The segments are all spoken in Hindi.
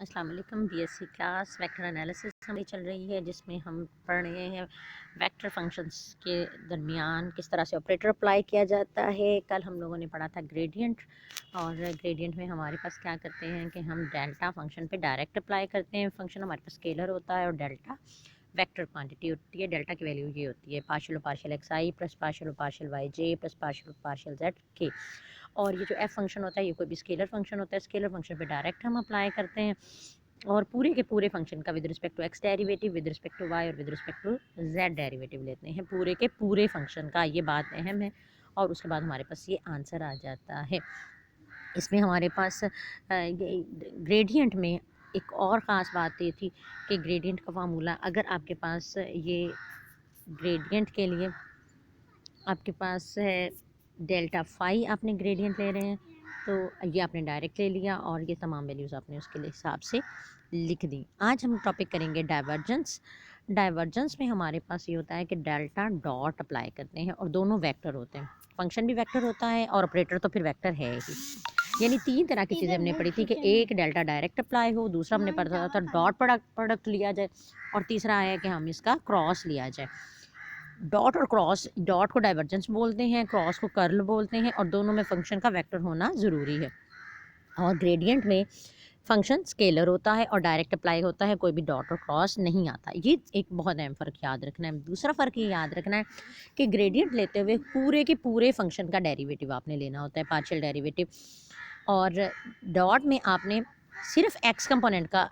अस्सलाम वालेकुम। बीएससी क्लास वेक्टर एनालिसिस हमारी चल रही है, जिसमें हम पढ़ रहे हैं वेक्टर फंक्शंस के दरमियान किस तरह से ऑपरेटर अप्लाई किया जाता है। कल हम लोगों ने पढ़ा था ग्रेडियंट, और ग्रेडियंट में हमारे पास क्या करते हैं कि हम डेल्टा फंक्शन पे डायरेक्ट अप्लाई करते हैं। फंक्शन हमारे पास स्केलर होता है और डेल्टा वेक्टर क्वांटिटी होती है। डेल्टा की वैल्यू ये होती है पार्शियल एक्स आई प्लस पार्शियल वाई जे प्लस पार्शियल जेड के। और ये जो एफ फंक्शन होता है ये कोई भी स्केलर फंक्शन होता है। स्केलर फंक्शन पे डायरेक्ट हम अप्लाई करते हैं और पूरे के पूरे फंक्शन का with respect to x derivative, with respect to y और with respect to z derivative लेते हैं पूरे के पूरे फंक्शन का। ये बात अहम है और उसके बाद हमारे पास ये आंसर आ जाता है। इसमें हमारे पास ग्रेडियंट में एक और ख़ास बात ये थी कि ग्रेडियंट का फार्मूला, अगर आपके पास ये ग्रेडियंट के लिए आपके पास है डेल्टा फाई, आपने ग्रेडियंट ले रहे हैं तो ये आपने डायरेक्ट ले लिया और ये तमाम वैल्यूज़ आपने उसके हिसाब से लिख दी। आज हम टॉपिक करेंगे डाइवर्जेंस। डाइवर्जेंस में हमारे पास ये होता है कि डेल्टा डॉट अप्लाई करते हैं और दोनों वेक्टर होते हैं। फंक्शन भी वेक्टर होता है और ऑपरेटर तो फिर वेक्टर है ही। यानी तीन तरह की चीज़ें हमने पढ़ी थी कि एक डेल्टा डायरेक्ट अप्लाई हो, दूसरा हमने पढ़ा था डॉट प्रोडक्ट लिया जाए, और तीसरा है कि हम इसका क्रॉस लिया जाए। डॉट और क्रॉस, डॉट को डाइवर्जेंस बोलते हैं, क्रॉस को कर्ल बोलते हैं, और दोनों में फंक्शन का वेक्टर होना ज़रूरी है। और ग्रेडियंट में फंक्शन स्केलर होता है और डायरेक्ट अप्लाई होता है, कोई भी डॉट और क्रॉस नहीं आता। ये एक बहुत अहम फ़र्क याद रखना है। दूसरा फ़र्क ये याद रखना है कि ग्रेडियंट लेते हुए पूरे के पूरे फंक्शन का डेरिवेटिव आपने लेना होता है, पार्शियल डेरिवेटिव। और डॉट में आपने सिर्फ एक्स कंपोनेंट का,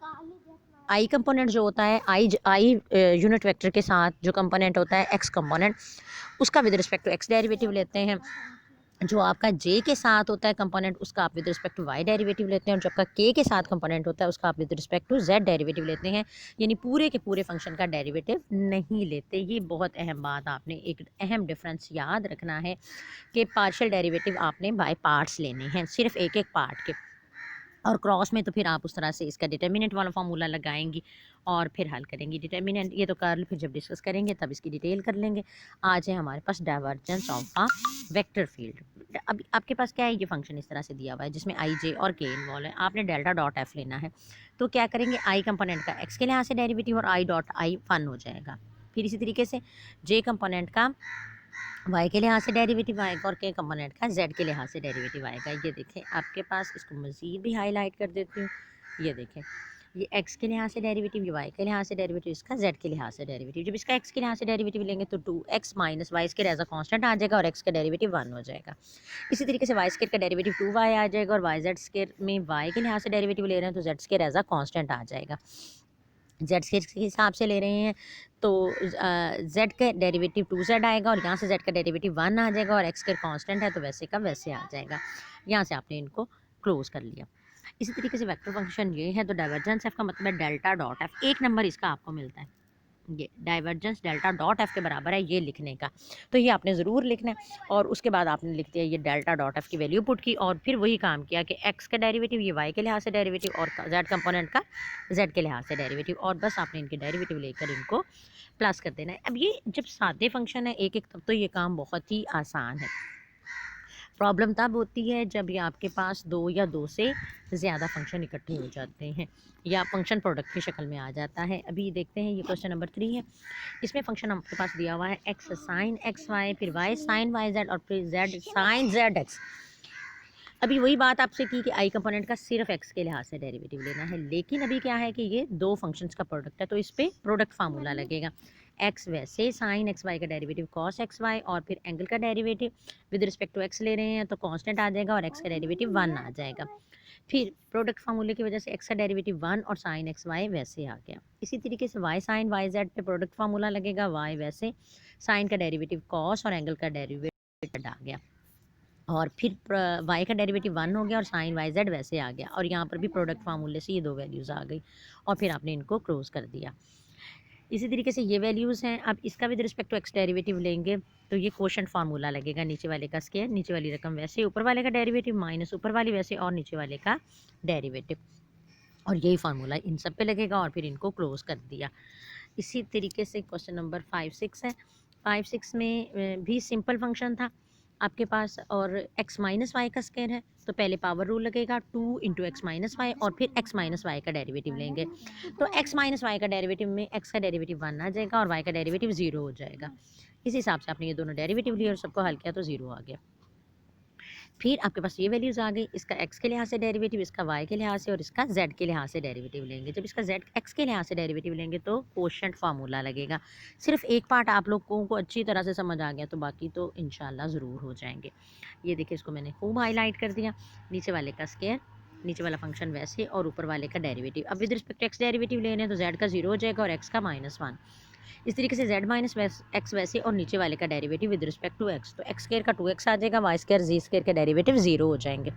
आई कंपोनेंट जो होता है, आई यूनिट वेक्टर के साथ जो कंपोनेंट होता है एक्स कंपोनेंट, उसका with respect to x derivative लेते हैं। जो आपका जे के साथ होता है कंपोनेंट, उसका आप with respect to y derivative लेते हैं। और जो आपका के साथ कंपोनेंट होता है उसका आप with respect to z derivative लेते हैं। यानी पूरे के पूरे फंक्शन का डेरिवेटिव नहीं लेते। ये बहुत अहम बात, आपने एक अहम डिफरेंस याद रखना है कि पार्शियल डेरिवेटिव आपने बाय पार्ट्स लेने हैं, सिर्फ एक एक पार्ट के। और क्रॉस में तो फिर आप उस तरह से इसका डिटर्मिनेंट वाला फार्मूला लगाएंगी और फिर हल करेंगी। डिटर्मिनेंट ये तो कर्ल फिर जब डिस्कस करेंगे तब इसकी डिटेल कर लेंगे। आज है हमारे पास divergence of a vector field. अब आपके पास क्या है, ये फंक्शन इस तरह से दिया हुआ है जिसमें आई जे और के इन्वॉल्व है। आपने डेल्टा डॉट एफ लेना है तो क्या करेंगे, आई कंपोनेंट का एक्स के लिहाज से डेरिवेटिव और आई डॉट आई फन हो जाएगा। फिर इसी तरीके से जे कंपोनेंट का वाई के लिहाज से डेरिवेटिव आएगा और के कंपोनेंट का जेड के लिहाज से डेरिवेटिव आएगा। ये देखें आपके पास, इसको मज़ीद भी हाईलाइट कर देती हूँ। ये देखें, ये एक्स के लिहाज से डेरिवेटिव, ये वाई के लिहाज से डेरिवेटिव, इसका जेड के लिहाज से डेरिवेटिव। जब इसका एक्स के लिहाज से डेरिवेटिव लेंगे तो 2x minus y square as a constant आ जाएगा और एक्स का डेरिवेटिव 1 हो जाएगा। इसी तरीके से वाई स्क्वायर का डेरिवेटिव 2y आ जाएगा और वाई जेड स्क्वायर में वाई के लिहाज से डेरिवेटिव ले रहे हैं तो z square as a constant आ जाएगा। जेड के हिसाब से ले रहे हैं तो जेड का डेरिवेटिव 2z आएगा और यहाँ से जेड का डेरिवेटिव 1 आ जाएगा और एक्स के कांस्टेंट है तो वैसे का वैसे आ जाएगा। यहाँ से आपने इनको क्लोज कर लिया। इसी तरीके से वेक्टर फंक्शन ये है तो डाइवर्जेंस एफ का मतलब है डेल्टा डॉट एफ। एक नंबर इसका आपको मिलता है, ये डाइवर्जेंस डेल्टा डॉट एफ के बराबर है ये लिखने का। तो ये आपने ज़रूर लिखना है और उसके बाद आपने लिख दिया ये डेल्टा डॉट एफ की वैल्यू पुट की और फिर वही काम किया कि एक्स का डेरिवेटिव ये वाई के लिहाज से डेरिवेटिव और जेड कंपोनेंट का जेड के लिहाज से डेरिवेटिव, और बस आपने इनके डेरिवेटिव लेकर इनको प्लस कर देना है। अब ये जब सादे फंक्शन है एक एक, तब तो ये काम बहुत ही आसान है। प्रॉब्लम तब होती है जब ये आपके पास दो या दो से ज़्यादा फंक्शन इकट्ठे हो जाते हैं या फंक्शन प्रोडक्ट की शक्ल में आ जाता है। अभी देखते हैं, ये क्वेश्चन नंबर 3 है। इसमें फंक्शन आपके पास दिया हुआ है एक्स साइन एक्स वाई, फिर वाई साइन वाई जेड और फिर जेड साइन जेड एक्स। अभी वही बात आपसे की कि आई कंपोनेंट का सिर्फ एक्स के लिहाज से डेरिवेटिव लेना है, लेकिन अभी क्या है कि ये दो फंक्शंस का प्रोडक्ट है तो इस पर प्रोडक्ट फार्मूला लगेगा। एक्स वैसे साइन एक्स वाई का डेरिवेटिव कॉस एक्स वाई और फिर एंगल का derivative with respect to x ले रहे हैं तो कांस्टेंट आ जाएगा और एक्स का डेरिवेटिव 1 आ जाएगा। फिर प्रोडक्ट फार्मूले की वजह से एक्स का डेरिवेटिव 1 और साइन एक्स वाई वैसे आ गया। इसी तरीके से वाई साइन वाई जेड पे प्रोडक्ट फार्मूला लगेगा, वाई वैसे, साइन का डेरिवेटिव कॉस और एंगल का डेरिवेटिव आ गया। और फिर वाई का डेरिवेटिव 1 हो गया और साइन वाई जेड वैसे आ गया और यहाँ पर भी प्रोडक्ट फार्मूले से ये दो वैल्यूज़ आ गई और फिर आपने इनको क्लोज कर दिया। इसी तरीके से ये वैल्यूज़ हैं। अब इसका with respect to x derivative लेंगे तो ये क्वोशंट फार्मूला लगेगा, नीचे वाले का स्क्वायर, नीचे वाली रकम वैसे, ऊपर वाले का डेरिवेटिव माइनस ऊपर वाली वैसे और नीचे वाले का डेरिवेटिव, और यही फार्मूला इन सब पे लगेगा और फिर इनको क्लोज कर दिया। इसी तरीके से क्वेश्चन नंबर 5 6 है। 5 6 में भी सिंपल फंक्शन था आपके पास और x माइनस वाई का स्क्वायर है, तो पहले पावर रूल लगेगा 2 इंटू एक्स माइनस वाई और फिर x माइनस वाई का डेरिवेटिव लेंगे। तो x माइनस वाई का डेरिवेटिव में x का डेरिवेटिव 1 आ जाएगा और y का डेरिवेटिव 0 हो जाएगा। इस हिसाब से आपने ये दोनों डेरिवेटिव लिए और सबको हल किया तो 0 आ गया। फिर आपके पास ये वैल्यूज़ आ गई, इसका x के लिहाज से डेरिवेटिव, इसका y के लिहाज से और इसका z के लिहाज से डेरिवेटिव लेंगे। जब इसका z x के लिहाज से डेरिवेटिव लेंगे तो कोशेंट फार्मूला लगेगा। सिर्फ एक पार्ट आप लोगों को अच्छी तरह से समझ आ गया तो बाकी तो इंशाल्लाह ज़रूर हो जाएंगे। ये देखिए, इसको मैंने खूब हाईलाइट कर दिया। नीचे वाले का स्क्वायर, नीचे वाला फंक्शन वैसे और ऊपर वाले का डेरिवेटिव। अब विद रिस्पेक्ट एक्स डेरिवेटिव लेने हैं तो z का 0 हो जाएगा और x का -1। इस तरीके से z माइनस एक्स वैसे और नीचे वाले का derivative with respect to x, तो एक्स स्क्वायर का 2x आ जाएगा, वाई स्क्वायर जी स्क्वायर के डेरिवेटिव 0 हो जाएंगे।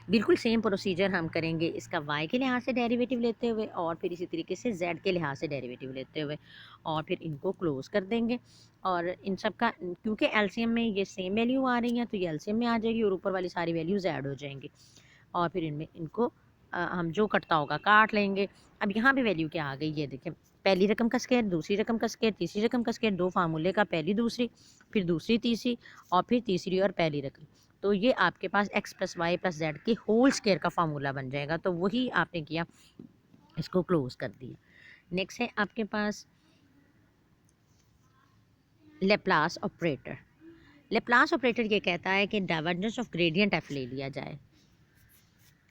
बिल्कुल सेम प्रोसीजर हम करेंगे इसका y के लिहाज से डेरिवेटिव लेते हुए और फिर इसी तरीके से z के लिहाज से डेरिवेटिव लेते हुए और फिर इनको क्लोज कर देंगे। और इन सब का क्योंकि एलसीएम में ये सेम वैल्यू आ रही है तो ये एलसीएम में आ जाएगी और ऊपर वाली सारी वैल्यूज ऐड हो जाएंगी और फिर इनमें इनको हम जो कटता होगा काट लेंगे। अब यहाँ पे वैल्यू क्या आ गई, ये देखें, पहली रकम का स्क्वायर, दूसरी रकम का स्क्वायर, तीसरी रकम का स्क्वायर, दो फार्मूले का, पहली दूसरी, फिर दूसरी तीसरी और फिर तीसरी और पहली रकम। तो ये आपके पास x plus y plus z के होल स्क्वायर का फार्मूला बन जाएगा। तो वही आपने किया, इसको क्लोज कर दिया। नेक्स्ट है आपके पास लेप्लास ऑपरेटर। लेप्लास ऑपरेटर ये कहता है कि डाइवर्जेंस ऑफ ग्रेडियंट एफ ले लिया जाए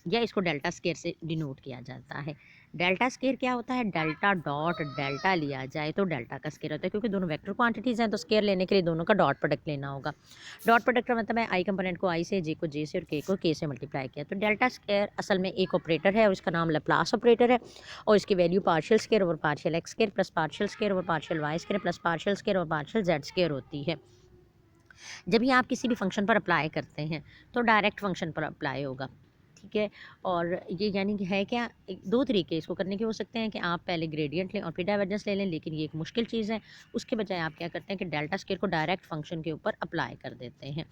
या इसको डेल्टा स्केयर से डिनोट किया जाता है। डेल्टा स्केयर क्या होता है, डेल्टा डॉट डेल्टा लिया जाए तो डेल्टा का स्केयर होता है, क्योंकि दोनों वेक्टर क्वांटिटीज़ हैं तो स्केयर लेने के लिए दोनों का डॉट प्रोडक्ट लेना होगा। डॉट प्रोडक्ट का मतलब है आई कंपोनेंट को आई से, जे को जे से और के को के से मल्टीप्लाई किया। तो डेल्टा स्केयर असल में एक ऑपरेटर है और इसका नाम लेप्लास ऑपरेटर है और इसकी value partial square over partial x square plus partial square over partial y square plus partial square over partial z square होती है। जब भी आप किसी भी फंक्शन पर अप्लाई करते हैं तो डायरेक्ट फंक्शन पर अप्लाई होगा, ठीक है। और ये यानी कि है क्या, दो तरीके इसको करने के हो सकते हैं कि आप पहले ग्रेडियंट लें और फिर डाइवर्जेंस ले लें, लेकिन ये एक मुश्किल चीज़ है। उसके बजाय आप क्या करते हैं कि डेल्टा स्केयर को डायरेक्ट फंक्शन के ऊपर अप्लाई कर देते हैं।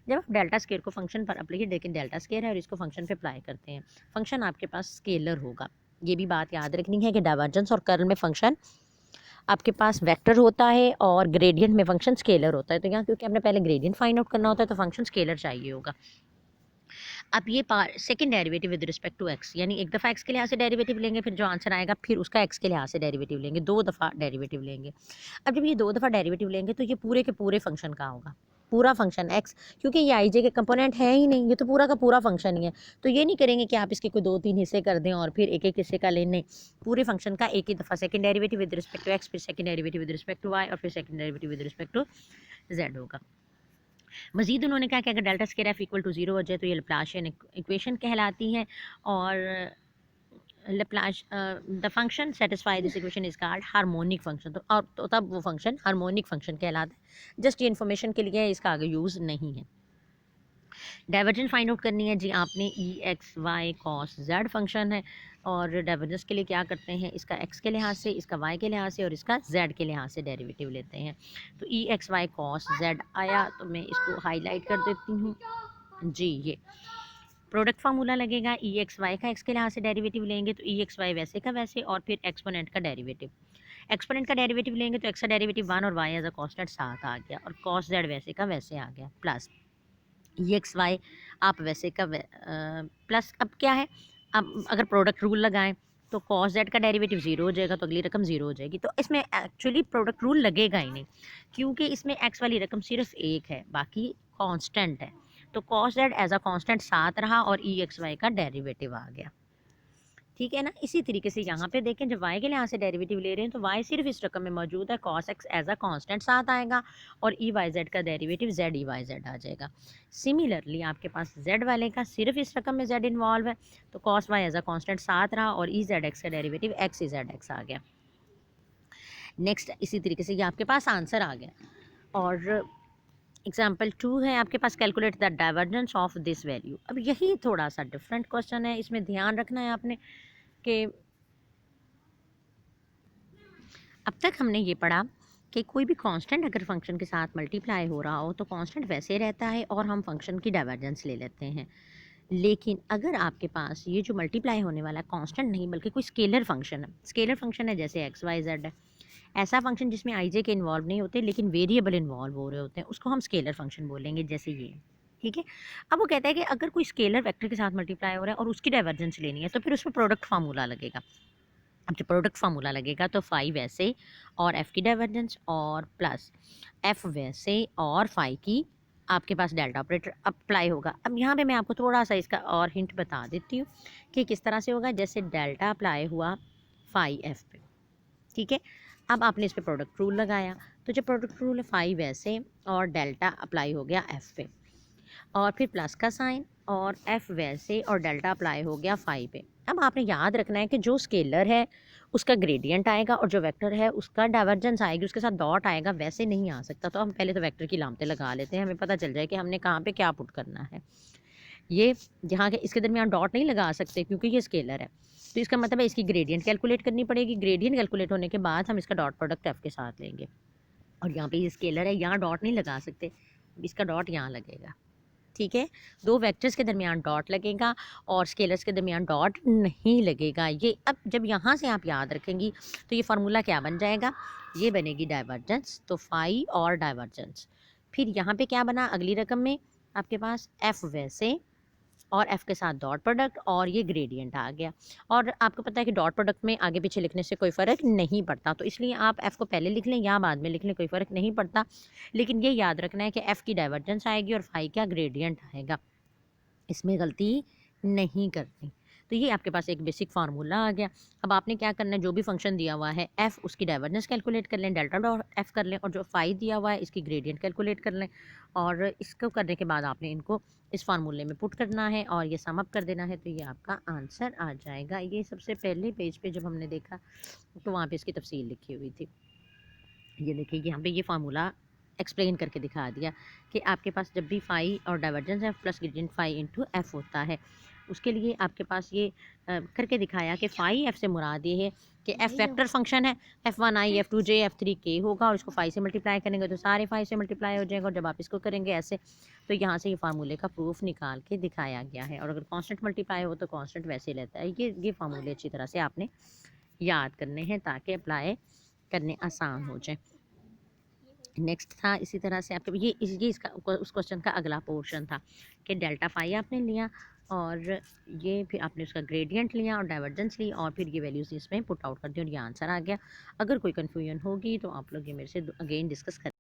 जब आप डेल्टा स्केयर को फंक्शन पर अप्लाई, लेकिन डेल्टा स्केयर है और इसको फंक्शन पर अप्लाई करते हैं, फंक्शन आपके पास स्केलर होगा। ये भी बात याद रखनी है कि डाइवर्जेंस और कर्ल में फंक्शन आपके पास वेक्टर होता है और ग्रेडियंट में फंक्शन स्केलर होता है। तो यहाँ क्योंकि आपने पहले ग्रेडियंट फाइंड आउट करना होता है तो फंक्शन स्केलर चाहिए होगा। अब ये second derivative with respect to x, यानी एक दफ़ा एक्स के लिहाज से डेरिवेटिव लेंगे, फिर जो आंसर आएगा फिर उसका एक्स के लिहाज से डेरिवेटिव लेंगे, दो दफ़ा डेरिवेटिव लेंगे। अब जब ये दो दफ़ा डेरिवेटिव लेंगे तो ये पूरे के पूरे फंक्शन का होगा, पूरा फंक्शन एक्स, क्योंकि ये आई जे के कंपोनेंट है ही नहीं, ये तो पूरा का पूरा फंक्शन ही है। तो ये नहीं करेंगे कि आप इसके कोई दो तीन हिस्से कर दें और फिर एक एक हिस्से का लें, नहीं, पूरे फंक्शन का एक ही दफ़ा second derivative with respect to x, फिर second derivative with respect to y और फिर second derivative with respect to z होगा। मज़ीद उन्होंने कहा कि अगर delta square f equal to 0 हो जाए तो ये लैप्लाशियन इक्वेशन कहलाती है और Laplace the function satisfy this equation is called harmonic function. तो तब वो फंक्शन हार्मोनिक फंक्शन कहलाता है। जस्ट ये इन्फॉर्मेशन के लिए इसका आगे यूज़ नहीं है। डाइवर्जेंस फाइंड आउट करनी है जी आपने, e x y cos z function है और डाइवर्जेंस के लिए क्या करते हैं, इसका एक्स के लिहाज से, इसका वाई के लिहाज से और इसका जेड के लिहाज से डेरिवेटिव लेते हैं। तो ई एक्स वाई कॉस जेड आया तो मैं इसको हाईलाइट कर देती हूँ जी। ये प्रोडक्ट फार्मूला लगेगा, ई एक्स वाई का एक्स के लिहाज से डेरिवेटिव लेंगे तो ई एक्स वाई वैसे का वैसे और फिर एक्सपोनेंट का डेरिवेटिव। एक्सपोनेंट का डेरिवेटिव लेंगे तो एक्स का डेरिवेटिव 1 और वाई एज अ कॉन्स्टेंट 7 आ गया और कॉस जेड वैसे का वैसे आ गया प्लस ई एक्स वाई आप वैसे का प्लस। अब क्या है, अब अगर प्रोडक्ट रूल लगाएं तो कॉस जेड का डेरिवेटिव 0 हो जाएगा तो अगली रकम 0 हो जाएगी। तो इसमें एक्चुअली प्रोडक्ट रूल लगेगा ही नहीं, क्योंकि इसमें एक्स वाली रकम सिर्फ एक है, बाकी कांस्टेंट है। तो cos z as a constant 7 रहा और ई एक्स वाई का डेरिवेटिव आ गया, ठीक है ना। इसी तरीके से यहाँ पे देखें, जब y के लिए से डेरिवेटिव ले रहे हैं तो y सिर्फ इस रकम में मौजूद है, cos x as a constant साथ आएगा और ई वाई जेड का derivative z e y z आ जाएगा। सिमिलरली आपके पास z वाले का सिर्फ इस रकम में z इन्वॉल्व है तो cos y as a constant साथ रहा और ई जेड एक्स का derivative x e z x आ गया। नेक्स्ट इसी तरीके से ये आपके पास आंसर आ गया। और एग्जाम्पल 2 है आपके पास, calculate the divergence of this value. अब यही थोड़ा सा डिफरेंट क्वेश्चन है, इसमें ध्यान रखना है आपने कि अब तक हमने ये पढ़ा कि कोई भी कांस्टेंट अगर फंक्शन के साथ मल्टीप्लाई हो रहा हो तो कांस्टेंट वैसे रहता है और हम फंक्शन की डाइवर्जेंस ले लेते हैं। लेकिन अगर आपके पास ये जो मल्टीप्लाई होने वाला है कांस्टेंट नहीं बल्कि कोई स्केलर फंक्शन है, स्केलर फंक्शन है जैसे एक्स वाई जेड है, ऐसा फंक्शन जिसमें आई जे के इन्वॉल्व नहीं होते लेकिन वेरिएबल इन्वॉल्व हो रहे होते हैं, उसको हम स्केलर फंक्शन बोलेंगे, जैसे ये। ठीक है। अब वो कहता है कि अगर कोई स्केलर वेक्टर के साथ मल्टीप्लाई हो रहा है और उसकी डाइवर्जेंस लेनी है तो फिर उसमें प्रोडक्ट फार्मूला लगेगा। अब जब प्रोडक्ट फार्मूला लगेगा तो फाई वैसे और एफ़ की डाइवर्जेंस और प्लस एफ़ वैसे और फाई की आपके पास डेल्टा ऑपरेटर अप्लाई होगा। अब यहाँ पे मैं आपको थोड़ा सा इसका और हिंट बता देती हूँ कि किस तरह से होगा। जैसे डेल्टा अप्लाई हुआ फाई एफ़ पे, ठीक है। अब आपने इस पर प्रोडक्ट रूल लगाया, तो जब प्रोडक्ट रूल फाई वैसे और डेल्टा अप्लाई हो गया एफ़ पे, और फिर प्लस का साइन और एफ़ वैसे और डेल्टा अप्लाई हो गया फाई पे। अब आपने याद रखना है कि जो स्केलर है उसका ग्रेडियंट आएगा और जो वेक्टर है उसका डाइवर्जेंस आएगी, उसके साथ डॉट आएगा, वैसे नहीं आ सकता। तो हम पहले तो वेक्टर की लामतें लगा लेते हैं, हमें पता चल जाए कि हमने कहाँ पे क्या पुट करना है। ये यहाँ के इसके दरमियान डॉट नहीं लगा सकते क्योंकि ये स्केलर है, तो इसका मतलब है इसकी ग्रेडियंट कैलकुलेट करनी पड़ेगी। ग्रेडियंट कैलकुलेट होने के बाद हम इसका डॉट प्रोडक्ट एफ के साथ लेंगे। और यहाँ पे ये स्केलर है, यहाँ डॉट नहीं लगा सकते, इसका डॉट यहाँ लगेगा। ठीक है। दो वेक्टर्स के दरमियान डॉट लगेगा और स्केलर्स के दरमियान डॉट नहीं लगेगा। ये अब जब यहाँ से आप याद रखेंगी तो ये फार्मूला क्या बन जाएगा, ये बनेगी डाइवर्जेंस, तो फाई और डाइवर्जेंस। फिर यहाँ पे क्या बना अगली रकम में आपके पास एफ़ वैसे और एफ़ के साथ डॉट प्रोडक्ट और ये ग्रेडियंट आ गया। और आपको पता है कि डॉट प्रोडक्ट में आगे पीछे लिखने से कोई फ़र्क नहीं पड़ता, तो इसलिए आप एफ़ को पहले लिख लें या बाद में लिख लें, कोई फ़र्क नहीं पड़ता। लेकिन ये याद रखना है कि एफ़ की डाइवर्जेंस आएगी और फाई का ग्रेडियंट आएगा, इसमें गलती नहीं करनी। तो ये आपके पास एक बेसिक फार्मूला आ गया। अब आपने क्या करना है, जो भी फंक्शन दिया हुआ है एफ़ उसकी डाइवर्जेंस कैलकुलेट कर लें, डेल्टा डॉट एफ़ कर लें, और जो फाई दिया हुआ है इसकी ग्रेडियंट कैलकुलेट कर लें। और इसको करने के बाद आपने इनको इस फार्मूले में पुट करना है और ये सम अप कर देना है, तो ये आपका आंसर आ जाएगा। ये सबसे पहले पेज पे जब हमने देखा तो वहाँ पे इसकी तफसील लिखी हुई थी। ये देखिए यहाँ पे ये फार्मूला एक्सप्लेन करके दिखा दिया कि आपके पास जब भी फाई और divergence f plus gradient phi into f होता है, उसके लिए आपके पास ये करके दिखाया कि फाई एफ से मुराद ये है कि एफ वेक्टर फंक्शन है, F1 आई F2 J F3 K होगा और इसको फाई से मल्टीप्लाई करेंगे तो सारे फाई से मल्टीप्लाई हो जाएगा। और जब आप इसको करेंगे ऐसे, तो यहाँ से ये फार्मूले का प्रूफ निकाल के दिखाया गया है। और अगर कांस्टेंट मल्टीप्लाई हो तो कांस्टेंट वैसे लेता है। ये फार्मूले अच्छी तरह से आपने याद करने हैं ताकि अप्लाई करने आसान हो जाए। नेक्स्ट था इसी तरह से आपके ये इसका उस क्वेश्चन का अगला पोर्शन था कि डेल्टा फाई आपने लिया और ये फिर आपने उसका ग्रेडियंट लिया और डाइवर्जेंस ली और फिर ये वैल्यूज़ इसमें पुट आउट कर दी और ये आंसर आ गया। अगर कोई कन्फ्यूजन होगी तो आप लोग ये मेरे से अगेन डिस्कस कर